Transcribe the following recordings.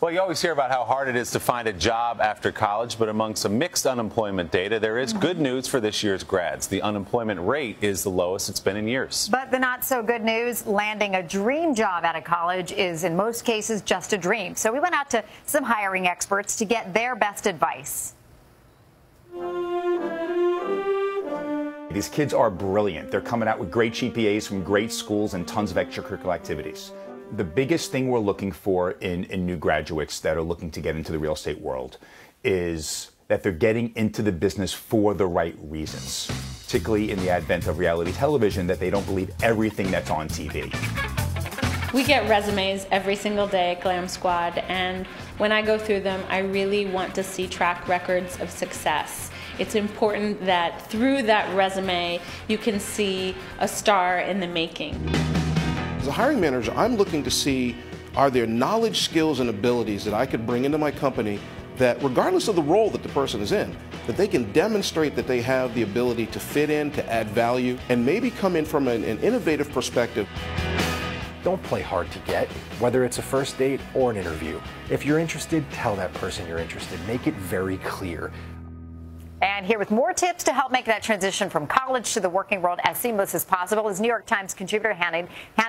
Well, you always hear about how hard it is to find a job after college, but among some mixed unemployment data, there is good news for this year's grads. The unemployment rate is the lowest it's been in years. But the not so good news, landing a dream job out of college is in most cases just a dream. So we went out to some hiring experts to get their best advice. These kids are brilliant. They're coming out with great GPAs from great schools and tons of extracurricular activities. The biggest thing we're looking for in new graduates that are looking to get into the real estate world is that they're getting into the business for the right reasons, particularly in the advent of reality television, that they don't believe everything that's on TV. We get resumes every single day at Glam Squad, and when I go through them, I really want to see track records of success. It's important that through that resume, you can see a star in the making. As a hiring manager, I'm looking to see, are there knowledge, skills, and abilities that I could bring into my company that, regardless of the role that the person is in, that they can demonstrate that they have the ability to fit in, to add value, and maybe come in from an innovative perspective. Don't play hard to get, whether it's a first date or an interview. If you're interested, tell that person you're interested. Make it very clear. And here with more tips to help make that transition from college to the working world as seamless as possible is New York Times contributor Hannah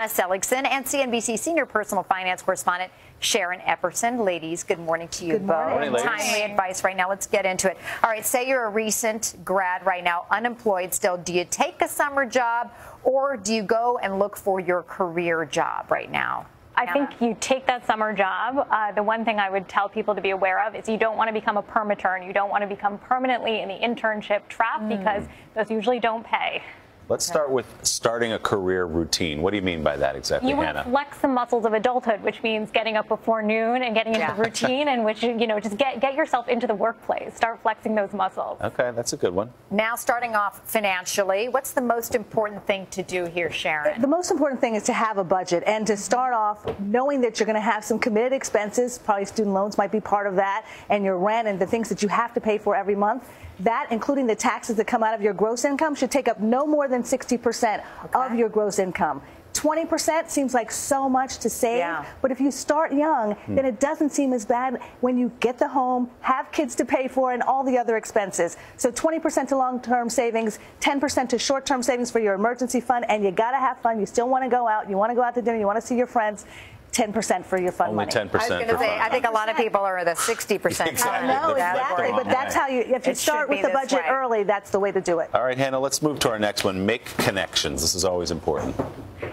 Seligson and CNBC senior personal finance correspondent Sharon Epperson. Ladies, good morning to you both. Morning, ladies. Timely advice right now. Let's get into it. All right, say you're a recent grad right now, unemployed still. Do you take a summer job or do you go and look for your career job right now? I think you take that summer job. The one thing I would tell people to be aware of is you don't want to become a permatern. You don't want to become permanently in the internship trap because those usually don't pay. Let's start with starting a career routine. What do you mean by that exactly, You want Hannah? to flex the muscles of adulthood, which means getting up before noon and getting into the routine, and which, just get yourself into the workplace. Start flexing those muscles. Okay, that's a good one. Now, starting off financially, what's the most important thing to do here, Sharon? The most important thing is to have a budget and to start off knowing that you're going to have some committed expenses. Probably student loans might be part of that, and your rent and the things that you have to pay for every month. That, including the taxes that come out of your gross income, should take up no more than 60% of your gross income. 20% seems like so much to save, but if you start young, then it doesn't seem as bad when you get the home, have kids to pay for, and all the other expenses. So 20% to long-term savings, 10% to short-term savings for your emergency fund, and you got to have fun. You still want to go out. You want to go out to dinner. You want to see your friends. 10% for your fund money. Only 10% for fun. I think a lot of people are the 60%. Exactly. I know, exactly, but that's how if you start with the budget early, that's the way to do it. All right, Hannah, let's move to our next one. Make connections. This is always important.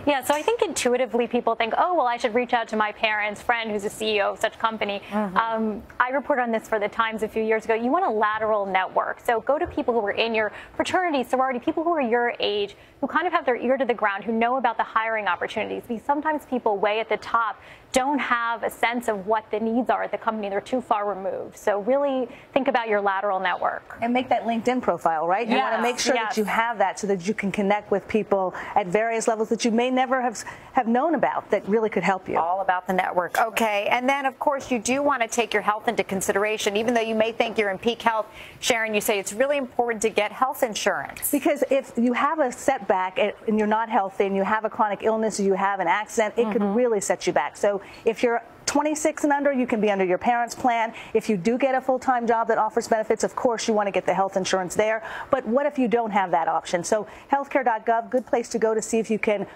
Yeah, so I think intuitively people think, oh, well, I should reach out to my parents' friend who's a CEO of such company. I reported on this for the Times a few years ago. You want a lateral network. So go to people who are in your fraternity, sorority, people who are your age, who kind of have their ear to the ground, who know about the hiring opportunities. Because sometimes people way at the top don't have a sense of what the needs are at the company. They're too far removed. So really think about your lateral network. And make that LinkedIn profile, right? You want to make sure that you have that so that you can connect with people at various levels that you may never have known about that really could help you. All about the network. Okay. And then, of course, you do want to take your health into consideration. Even though you may think you're in peak health, Sharon, you say it's really important to get health insurance. Because if you have a setback and you're not healthy and you have a chronic illness or you have an accident, it could really set you back. So if you're 26 and under, you can be under your parents' plan. If you do get a full-time job that offers benefits, of course you want to get the health insurance there. But what if you don't have that option? So healthcare.gov, good place to go to see if you can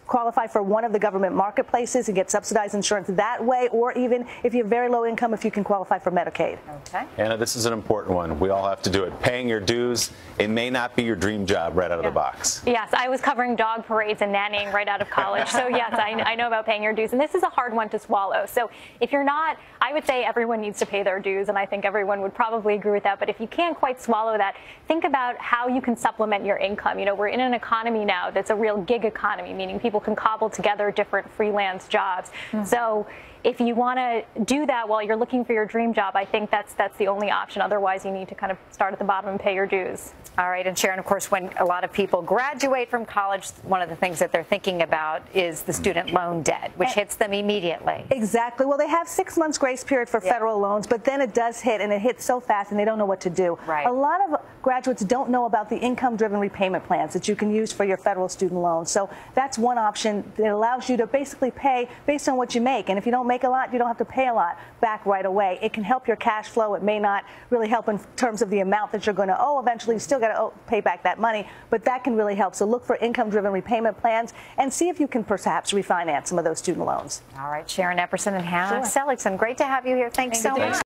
qualify for one of the government marketplaces and get subsidized insurance that way, or even if you have very low income, if you can qualify for Medicaid. Okay. Anna, this is an important one. We all have to do it. Paying your dues. It may not be your dream job right out of the box. Yes, I was covering dog parades and nannying right out of college. So yes, I know about paying your dues. And this is a hard one to swallow. So if you're not, I would say everyone needs to pay their dues, and I think everyone would probably agree with that. But if you can't quite swallow that, think about how you can supplement your income. We're in an economy now that's a real gig economy, meaning people can cobble together different freelance jobs. So if you want to do that while you're looking for your dream job, I think that's the only option. Otherwise, you need to kind of start at the bottom and pay your dues. All right. And Sharon, of course, when a lot of people graduate from college, one of the things that they're thinking about is the student loan debt, which hits them immediately. Exactly. Well, they have 6 months grace period for federal loans, but then it does hit, and it hits so fast, and they don't know what to do. Right. A lot of graduates don't know about the income-driven repayment plans that you can use for your federal student loans. So that's one option that allows you to basically pay based on what you make. And if you don't make a lot, you don't have to pay a lot back right away. It can help your cash flow. It may not really help in terms of the amount that you're going to owe. Eventually, you still got to pay back that money, but that can really help. So look for income-driven repayment plans and see if you can perhaps refinance some of those student loans. All right, Sharon Epperson and Hannah Seligson, great to have you here. Thanks so much.